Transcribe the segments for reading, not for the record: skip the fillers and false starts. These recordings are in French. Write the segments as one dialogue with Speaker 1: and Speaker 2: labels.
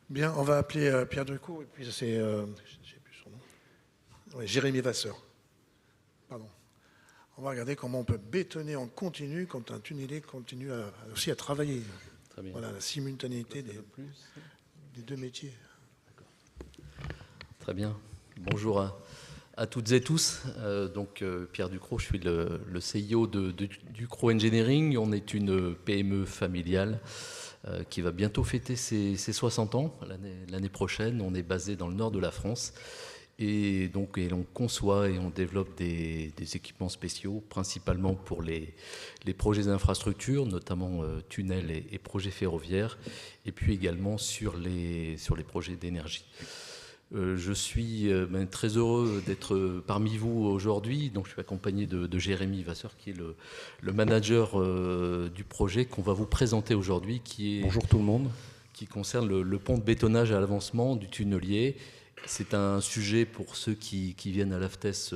Speaker 1: Bien, on va appeler Pierre Drucot, et puis c'est, j'ai plus son nom, ouais, Jérémy Vasseur. Pardon. On va regarder comment on peut bétonner en continu quand un tunnelier continue aussi à travailler.
Speaker 2: Très bien.
Speaker 1: Voilà, la simultanéité des deux métiers.
Speaker 2: Très bien. Bonjour à toutes et tous. Pierre Ducrot, je suis le CIO de Ducrot Engineering. On est une PME familiale qui va bientôt fêter ses 60 ans l'année prochaine. On est basé dans le nord de la France. Et l'on conçoit et on développe des équipements spéciaux, principalement pour les projets d'infrastructure, notamment tunnels et projets ferroviaires, et puis également sur les projets d'énergie. Je suis très heureux d'être parmi vous aujourd'hui. Donc, je suis accompagné de Jérémy Vasseur, qui est le manager du projet qu'on va vous présenter aujourd'hui,
Speaker 3: Bonjour tout le monde.
Speaker 2: Qui concerne le pont de bétonnage à l'avancement du tunnelier. C'est un sujet pour ceux qui viennent à l'AFTES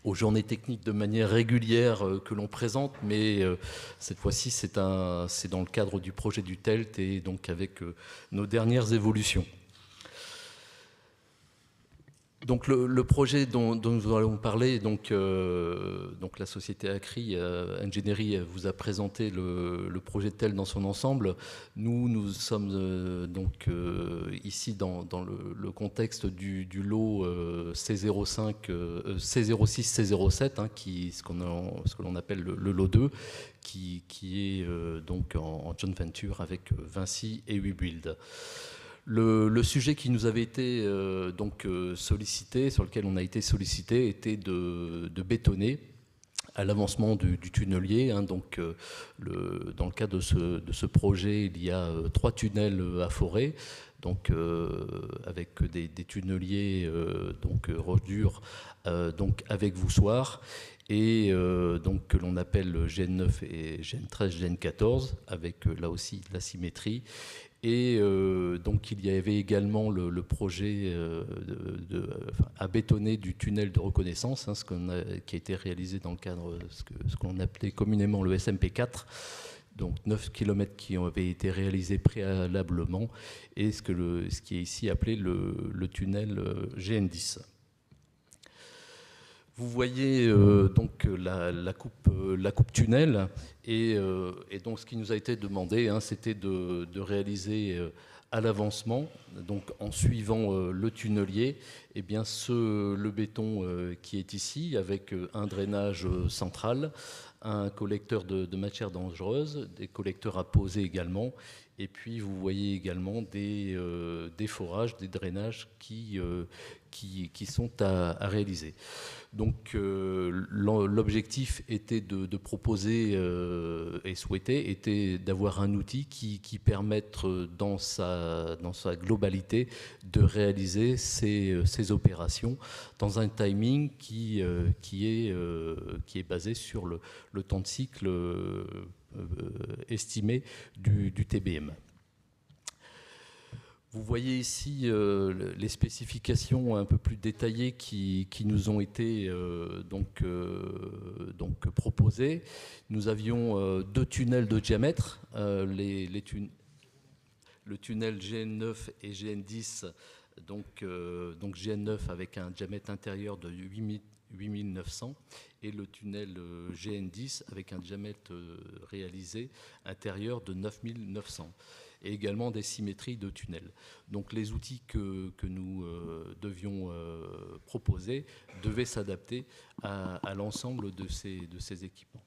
Speaker 2: aux journées techniques de manière régulière que l'on présente, mais cette fois-ci, c'est dans le cadre du projet du TELT et donc avec nos dernières évolutions. Donc le projet dont nous allons parler, donc la société Acri Engineering vous a présenté le projet de TELT dans son ensemble. Nous sommes ici dans le contexte du lot C06, C07, hein, ce que l'on appelle le lot 2, qui est en joint venture avec Vinci et Webuild. Le sujet qui nous avait été sollicité, sur lequel on a été sollicité, était de bétonner à l'avancement du tunnelier. Hein, dans le cadre de ce projet, il y a 3 tunnels à forer, avec des tunneliers roche dure, avec voussoirs, et que l'on appelle Gen 9 et Gen 13, Gen 14, avec là aussi de la symétrie. Et il y avait également le projet à bétonner du tunnel de reconnaissance, hein, qui a été réalisé dans le cadre de ce qu'on appelait communément le SMP4, donc 9 km qui avaient été réalisés préalablement, et ce qui est ici appelé le tunnel GN10. Vous voyez la coupe tunnel, et donc ce qui nous a été demandé, hein, c'était de réaliser à l'avancement, donc en suivant le tunnelier, le béton qui est ici, avec un drainage central, un collecteur de matières dangereuses, des collecteurs à poser également, et puis vous voyez également des forages, des drainages qui sont à réaliser. Donc l'objectif était de proposer et souhaiter était d'avoir un outil qui permette dans sa globalité de réaliser ces opérations dans un timing qui est basé sur le temps de cycle estimé du TBM. Vous voyez ici les spécifications un peu plus détaillées qui nous ont été proposées. Nous avions 2 tunnels de diamètre, le tunnel GN9 et GN10, GN9 avec un diamètre intérieur de 8900 et le tunnel GN10 avec un diamètre réalisé intérieur de 9900. Et également des symétries de tunnels. Donc les outils que nous devions proposer devaient s'adapter à l'ensemble de ces équipements.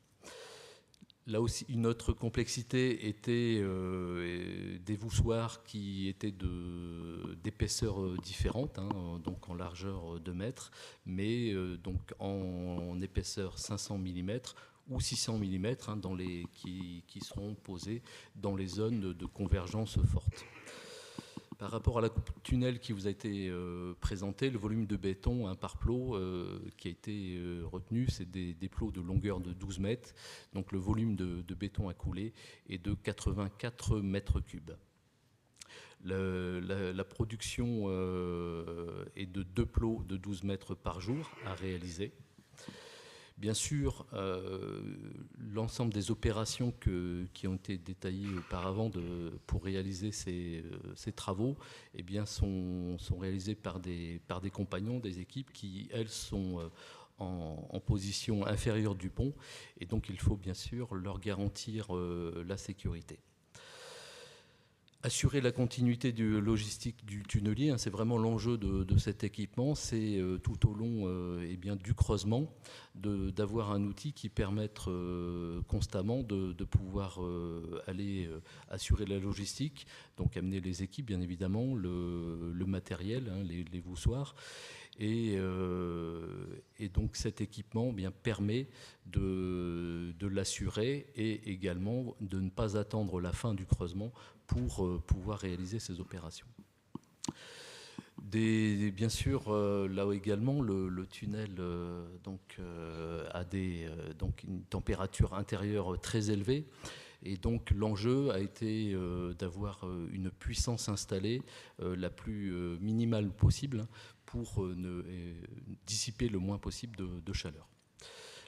Speaker 2: Là aussi, une autre complexité était des voussoirs qui étaient d'épaisseurs différentes, hein, donc en largeur 2 mètres, mais en épaisseur 500 mm ou 600 mm, hein, qui seront posés dans les zones de convergence forte. Par rapport à la coupe tunnel qui vous a été présentée, le volume de béton, hein, par plot qui a été retenu, c'est des plots de longueur de 12 mètres. Donc le volume de béton à couler est de 84 mètres cubes. La production est de 2 plots de 12 mètres par jour à réaliser. Bien sûr, l'ensemble des opérations qui ont été détaillées auparavant pour réaliser ces travaux eh bien, sont réalisées par des compagnons, des équipes qui, elles, sont en position inférieure du pont. Et donc, il faut bien sûr leur garantir la sécurité. Assurer la continuité logistique du tunnelier, hein, c'est vraiment l'enjeu de cet équipement. C'est tout au long eh bien, du creusement d'avoir un outil qui permette constamment de pouvoir aller assurer la logistique, donc amener les équipes bien évidemment, le matériel, hein, les voussoirs. Et donc cet équipement bien, permet de l'assurer et également de ne pas attendre la fin du creusement pour pouvoir réaliser ces opérations. Bien sûr, là également, le tunnel a donc une température intérieure très élevée. Et donc l'enjeu a été d'avoir une puissance installée la plus minimale possible pour dissiper le moins possible de chaleur.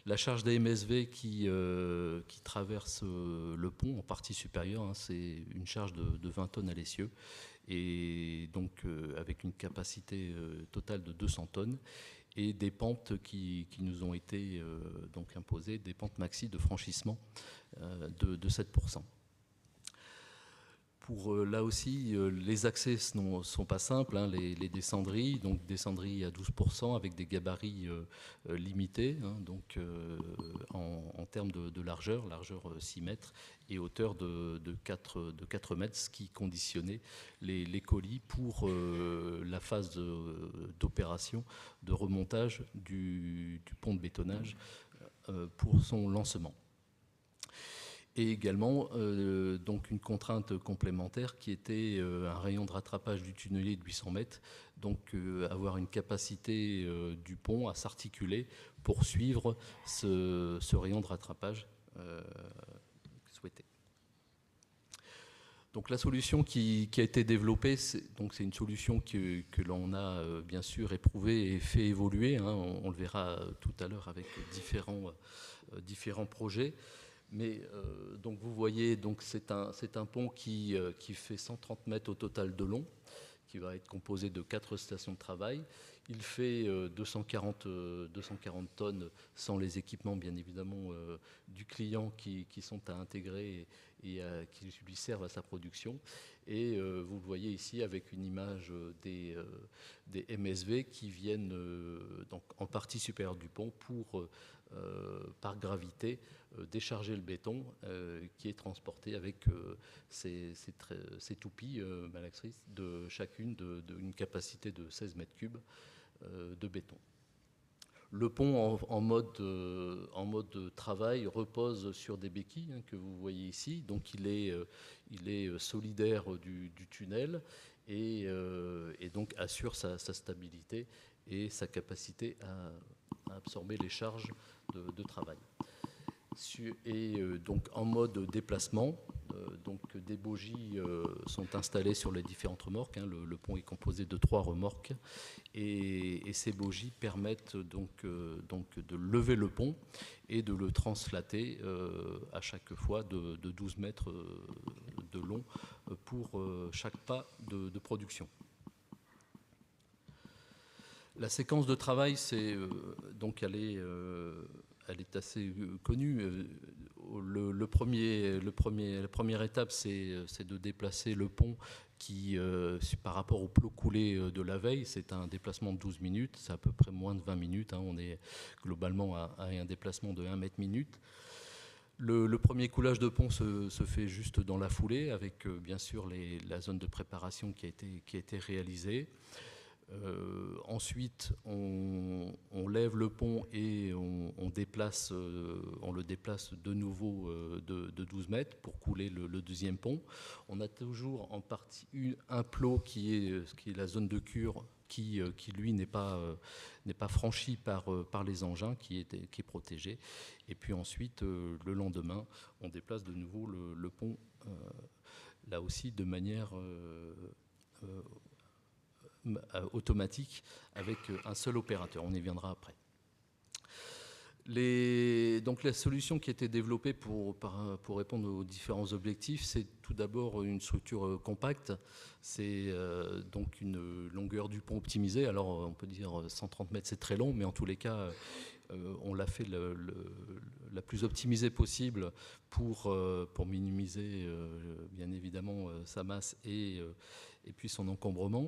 Speaker 2: La charge des MSV qui traverse le pont en partie supérieure, hein, c'est une charge de 20 tonnes à l'essieu, et donc avec une capacité totale de 200 tonnes, et des pentes qui nous ont été donc imposées, des pentes maxi de franchissement de 7%. Là aussi, les accès ne sont pas simples, hein, les descendries, donc descendries à 12% avec des gabarits limités, hein, donc en termes de largeur 6 mètres et hauteur de 4 mètres, ce qui conditionnait les colis pour la phase d'opération de remontage du pont de bétonnage pour son lancement. Et également donc une contrainte complémentaire qui était un rayon de rattrapage du tunnelier de 800 mètres, donc avoir une capacité du pont à s'articuler pour suivre ce rayon de rattrapage souhaité. Donc la solution qui a été développée, c'est une solution que l'on a bien sûr éprouvée et fait évoluer, hein, on le verra tout à l'heure avec différents projets. Mais donc vous voyez, donc c'est un pont qui fait 130 mètres au total de long, qui va être composé de 4 stations de travail. Il fait 240 tonnes sans les équipements, bien évidemment, du client qui sont à intégrer et qui lui servent à sa production. Et vous le voyez ici avec une image des MSV qui viennent donc en partie supérieure du pont pour, par gravité, décharger le béton qui est transporté avec ces toupies malaxtrices, de chacune d'une capacité de 16 mètres cubes de béton. Le pont en mode travail repose sur des béquilles, hein, que vous voyez ici. Donc il est solidaire du tunnel et donc assure sa stabilité et sa capacité à absorber les charges de travail. Et donc en mode déplacement, donc des bogies sont installées sur les différentes remorques, hein. Le pont est composé de 3 remorques et ces bogies permettent donc de lever le pont et de le translater à chaque fois de 12 mètres de long pour chaque pas de production. La séquence de travail, donc elle est assez connue. La première étape, c'est de déplacer le pont qui, par rapport au plot coulé de la veille, c'est un déplacement de 12 minutes, c'est à peu près moins de 20 minutes. Hein, on est globalement à un déplacement de 1 mètre minute. Le premier coulage de pont se fait juste dans la foulée, avec bien sûr la zone de préparation qui a été réalisée. Ensuite, on lève le pont et on le déplace de nouveau de 12 mètres pour couler le deuxième pont. On a toujours en partie un plot qui est la zone de cure qui lui n'est pas franchi par les engins, qui est protégé. Et puis ensuite, le lendemain, on déplace de nouveau le pont, là aussi de manière automatique avec un seul opérateur. On y viendra après. Donc la solution qui a été développée pour répondre aux différents objectifs, c'est tout d'abord une structure compacte. C'est donc une longueur du pont optimisée. Alors on peut dire 130 mètres, c'est très long, mais en tous les cas, on l'a fait la plus optimisée possible pour minimiser bien évidemment sa masse et puis son encombrement.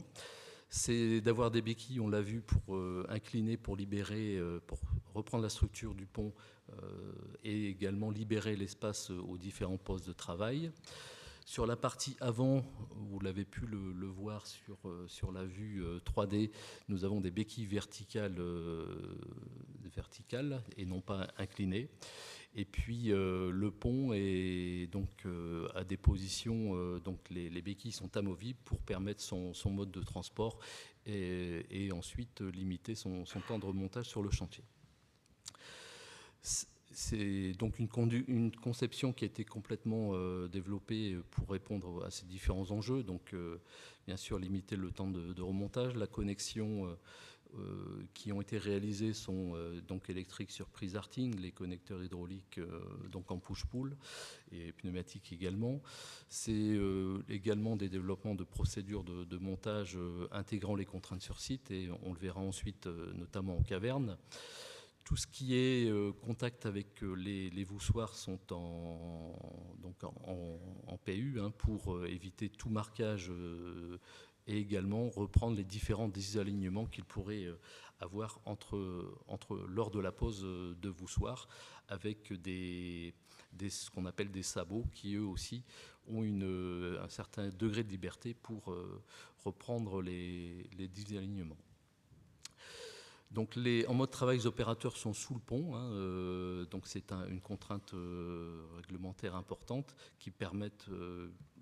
Speaker 2: C'est d'avoir des béquilles, on l'a vu, pour incliner, pour libérer, pour reprendre la structure du pont et également libérer l'espace aux différents postes de travail. Sur la partie avant, vous l'avez pu le voir sur la vue 3D, nous avons des béquilles verticales et non pas inclinées. Et puis le pont est donc à des positions, donc les béquilles sont amovibles pour permettre son mode de transport et ensuite limiter son temps de remontage sur le chantier. C'est donc une conception qui a été complètement développée pour répondre à ces différents enjeux. Donc, bien sûr, limiter le temps de remontage. La connexion qui ont été réalisées sont donc électriques sur prise Arting, les connecteurs hydrauliques donc en push-pull et pneumatiques également. C'est également des développements de procédures de montage intégrant les contraintes sur site et on le verra ensuite notamment en caverne. Tout ce qui est contact avec les voussoirs sont en PU pour éviter tout marquage et également reprendre les différents désalignements qu'il pourrait avoir lors de la pose de voussoirs avec ce qu'on appelle des sabots qui eux aussi ont un certain degré de liberté pour reprendre les désalignements. Donc en mode travail, les opérateurs sont sous le pont, donc c'est une contrainte réglementaire importante qui permet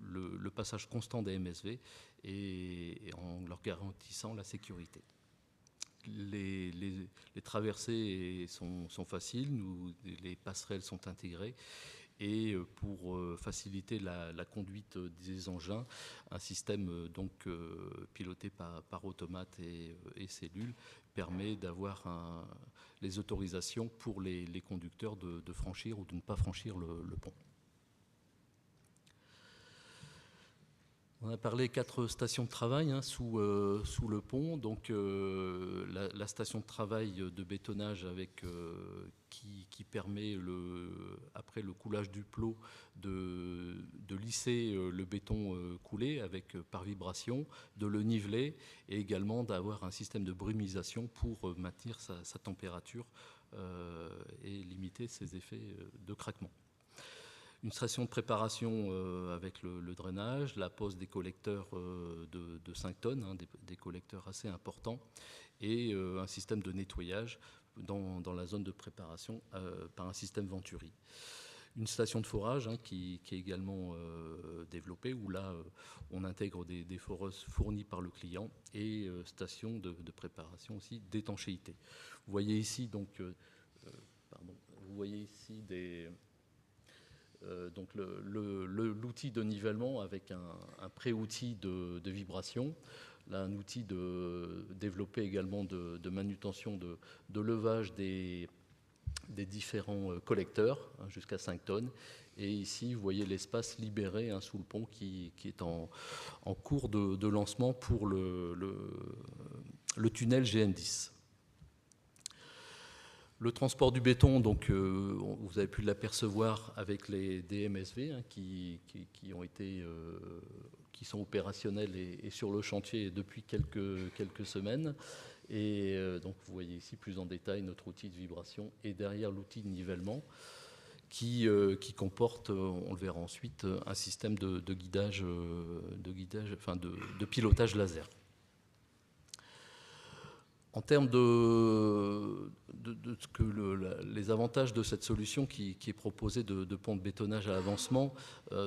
Speaker 2: le passage constant des MSV et en leur garantissant la sécurité. Les traversées sont faciles, les passerelles sont intégrées et pour faciliter la conduite des engins, un système donc piloté par automate et cellules permet d'avoir les autorisations pour les conducteurs de franchir ou de ne pas franchir le pont. On a parlé 4 stations de travail sous le pont. Donc la station de travail de bétonnage qui permet, après le coulage du plot, de lisser le béton coulé par vibration, de le niveler et également d'avoir un système de brumisation pour maintenir sa température et limiter ses effets de craquement. Une station de préparation avec le drainage, la pose des collecteurs de 5 tonnes, des collecteurs assez importants, et un système de nettoyage dans la zone de préparation par un système Venturi. Une station de forage qui est également développée, où là on intègre des foreuses fournies par le client et station de préparation aussi d'étanchéité. Vous voyez ici donc l'outil de nivellement avec un pré-outil de vibration, là un outil développé également de manutention de levage des différents collecteurs jusqu'à 5 tonnes. Et ici, vous voyez l'espace libéré sous le pont qui est en cours de lancement pour le tunnel GN10. Le transport du béton, donc, vous avez pu l'apercevoir avec des MSV qui sont opérationnels et sur le chantier depuis quelques semaines. Et donc vous voyez ici plus en détail notre outil de vibration et derrière l'outil de nivellement qui comporte, on le verra ensuite, un système de pilotage laser. En termes les avantages de cette solution qui est proposée de pont de bétonnage à avancement,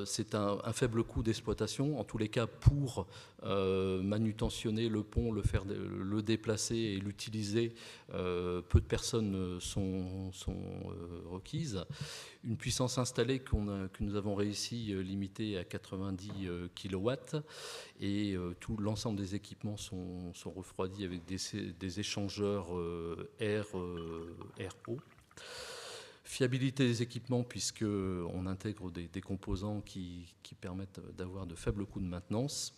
Speaker 2: c'est un faible coût d'exploitation. En tous les cas, pour manutentionner le pont, le déplacer et l'utiliser, peu de personnes sont requises. Une puissance installée que nous avons réussi limitée à 90 kW et tout l'ensemble des équipements sont refroidis avec des échangeurs air-eau. Fiabilité des équipements, puisqu'on intègre des composants qui permettent d'avoir de faibles coûts de maintenance.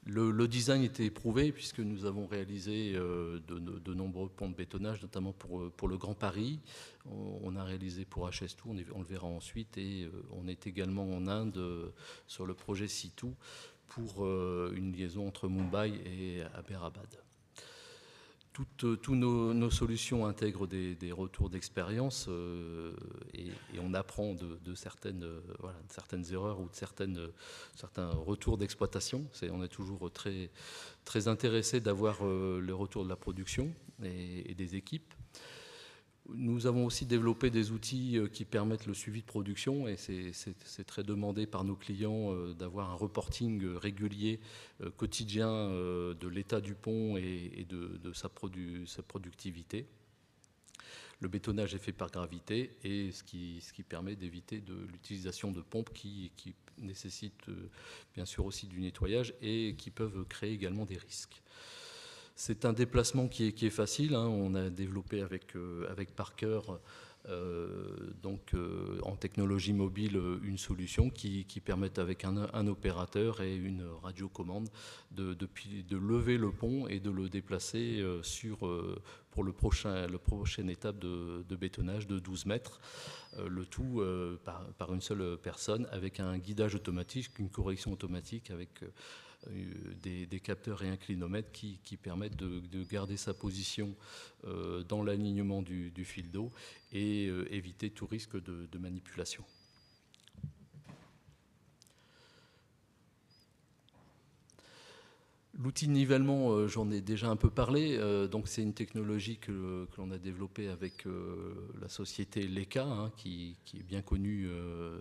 Speaker 2: Le design était éprouvé, puisque nous avons réalisé de nombreux ponts de bétonnage, notamment pour le Grand Paris. On a réalisé pour HS2, on le verra ensuite, et on est également en Inde sur le projet C2 pour une liaison entre Mumbai et Aberabad. Toutes nos solutions intègrent des retours d'expérience et on apprend de certaines erreurs ou de certains retours d'exploitation. On est toujours très intéressé d'avoir les retours de la production et des équipes. Nous avons aussi développé des outils qui permettent le suivi de production et c'est très demandé par nos clients d'avoir un reporting régulier, quotidien de l'état du pont et de sa productivité. Le bétonnage est fait par gravité et ce qui permet d'éviter l'utilisation de pompes qui nécessitent bien sûr aussi du nettoyage et qui peuvent créer également des risques. C'est un déplacement qui est facile. On a développé avec Parker, en technologie mobile, une solution qui permet avec un opérateur et une radiocommande de lever le pont et de le déplacer pour la prochaine étape de bétonnage de 12 mètres. Le tout par une seule personne avec un guidage automatique, une correction automatique avec des capteurs et un clinomètre qui permettent de garder sa position dans l'alignement du fil d'eau et éviter tout risque de manipulation. L'outil de nivellement, j'en ai déjà un peu parlé. Donc c'est une technologie que l'on a développée avec la société Leica, qui est bien connue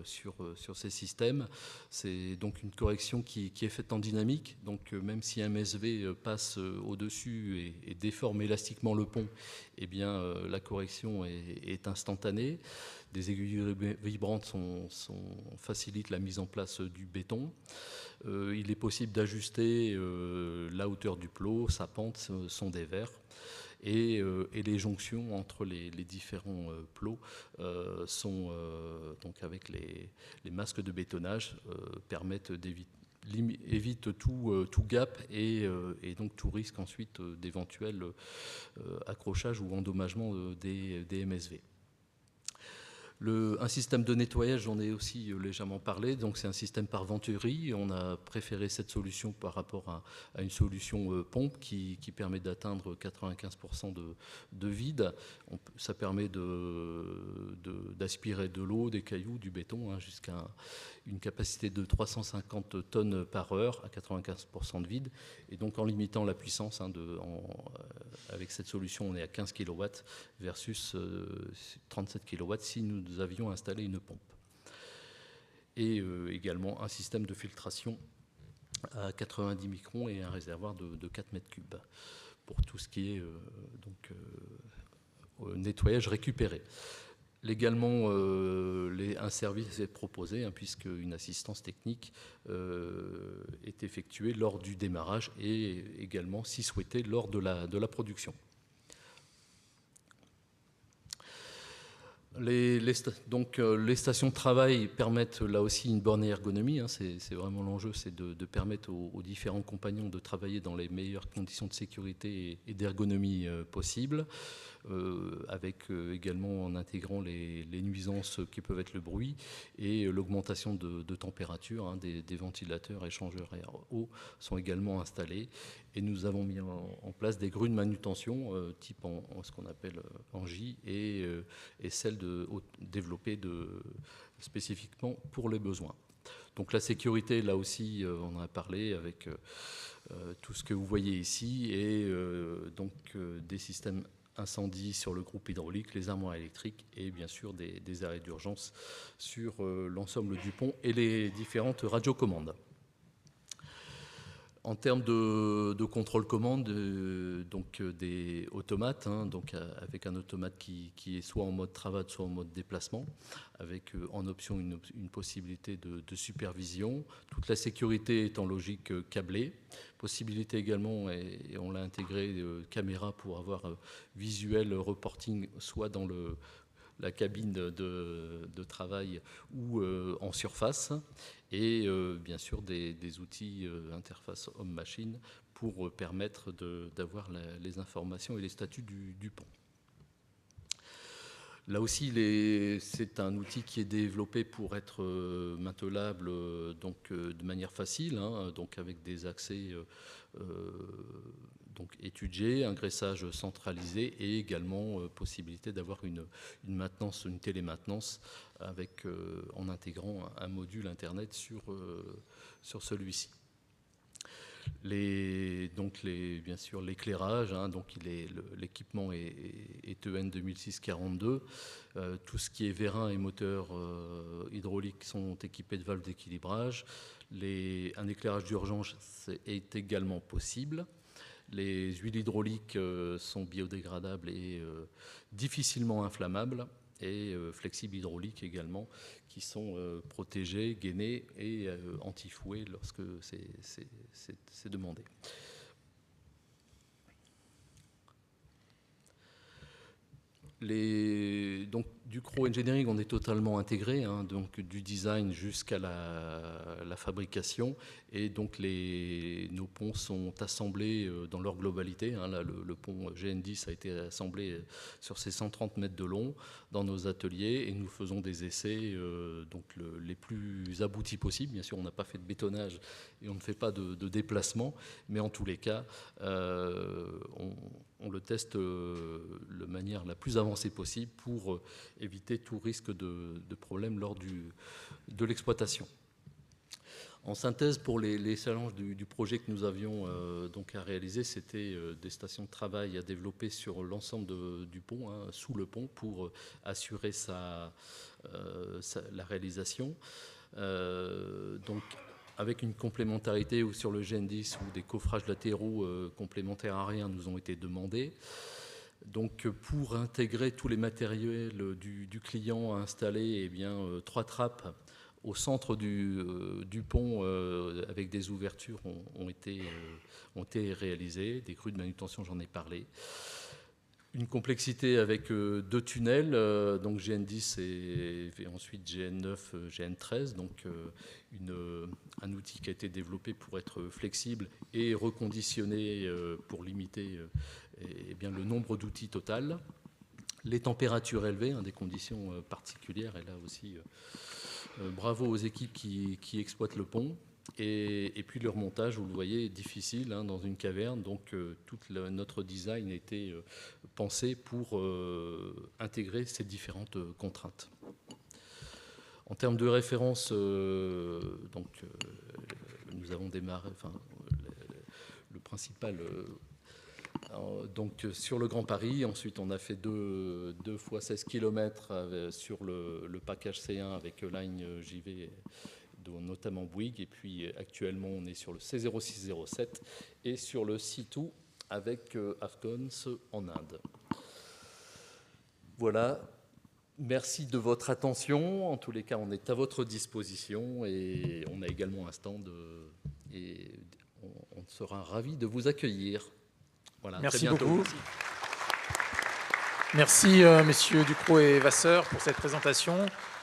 Speaker 2: sur ces systèmes. C'est donc une correction qui est faite en dynamique. Donc même si un MSV passe au-dessus et déforme élastiquement le pont, eh bien la correction est instantanée. Des aiguilles vibrantes facilitent la mise en place du béton. Il est possible d'ajuster la hauteur du plot, sa pente, son dévers. Et les jonctions entre les différents plots sont donc avec les masques de bétonnage permettent évite tout gap et donc tout risque ensuite d'éventuel accrochage ou endommagement des MSV. Un système de nettoyage, j'en ai aussi légèrement parlé, donc c'est un système par venturie. On a préféré cette solution par rapport à une solution pompe qui permet d'atteindre 95% de vide. Ça permet d'aspirer de l'eau, des cailloux, du béton, jusqu'à une capacité de 350 tonnes par heure à 95% de vide. Et donc en limitant la puissance, avec cette solution, on est à 15 kW versus 37 kW si nous avions installé une pompe. Et également un système de filtration à 90 microns et un réservoir de 4 mètres cubes pour tout ce qui est nettoyage récupéré. Légalement, un service est proposé puisque une assistance technique est effectuée lors du démarrage et également, si souhaité, lors de la production. Les stations de travail permettent là aussi une bonne ergonomie. C'est vraiment l'enjeu, c'est de permettre aux différents compagnons de travailler dans les meilleures conditions de sécurité et d'ergonomie possibles, avec également en intégrant les nuisances qui peuvent être le bruit et l'augmentation de température. Des ventilateurs échangeurs air-eau sont également installés. Et nous avons mis en place des grues de manutention type ce qu'on appelle en J et celles développées spécifiquement pour les besoins. Donc la sécurité, là aussi, on en a parlé avec tout ce que vous voyez ici et des systèmes incendie sur le groupe hydraulique, les armoires électriques et bien sûr des arrêts d'urgence sur l'ensemble du pont et les différentes radiocommandes. En termes de contrôle-commande, des automates, avec un automate qui est soit en mode travail, soit en mode déplacement, avec en option une possibilité de supervision. Toute la sécurité est en logique câblée Possibilité également, et on l'a intégré, caméra pour avoir visuel reporting soit dans la cabine de travail ou en surface, et bien sûr des outils interface homme-machine pour permettre d'avoir les informations et les statuts du pont. Là aussi, c'est un outil qui est développé pour être maintenable donc, de manière facile, hein, donc avec des accès donc étudiés, un graissage centralisé et également possibilité d'avoir une maintenance, une télémaintenance avec, en intégrant un module Internet sur celui-ci. Bien sûr l'éclairage, hein, donc l'équipement est EN 2006-42. Tout ce qui est vérin et moteur hydraulique sont équipés de valves d'équilibrage. Un éclairage d'urgence est également possible. Les huiles hydrauliques sont biodégradables et difficilement inflammables, et flexibles hydrauliques également, qui sont protégés, gainés et anti-fouet lorsque c'est demandé. Donc, du Crow Engineering, on est totalement intégré, hein, donc du design jusqu'à la fabrication, et donc nos ponts sont assemblés dans leur globalité. Hein, là, le pont GN10 a été assemblé sur ses 130 mètres de long dans nos ateliers, et nous faisons des essais donc les plus aboutis possibles. Bien sûr, on n'a pas fait de bétonnage et on ne fait pas de déplacement, mais en tous les cas, on le teste de manière la plus avancée possible pour éviter tout risque de problème lors de l'exploitation. En synthèse, pour les challenges du projet que nous avions donc à réaliser, c'était des stations de travail à développer sur l'ensemble du pont, hein, sous le pont, pour assurer la réalisation. Donc, avec une complémentarité ou sur le GN10 où des coffrages latéraux complémentaires à rien nous ont été demandés. Donc, pour intégrer tous les matériels du client à installer, eh bien, 3 trappes au centre du pont avec des ouvertures ont été réalisées. Des crues de manutention, j'en ai parlé. Une complexité avec 2 tunnels, donc GN10 et ensuite GN9, GN13, donc un outil qui a été développé pour être flexible et reconditionné pour limiter bien, le nombre d'outils total. Les températures élevées, hein, des conditions particulières, et là aussi, bravo aux équipes qui exploitent le pont. Et puis le remontage, vous le voyez, est difficile, hein, dans une caverne. Donc tout notre design a été pensé pour intégrer ces différentes contraintes. En termes de référence, nous avons démarré, le principal, donc sur le Grand Paris. Ensuite, on a fait 2 fois 16 km sur le package C1 avec Line JV, notamment Bouygues, et puis actuellement on est sur le C0607 et sur le C2 avec Afcons en Inde. Voilà, merci de votre attention. En tous les cas, on est à votre disposition, et on a également un stand et on sera ravis de vous accueillir. Voilà,
Speaker 3: merci
Speaker 2: très bientôt.
Speaker 3: beaucoup. Merci messieurs Ducrot et Vasseur pour cette présentation.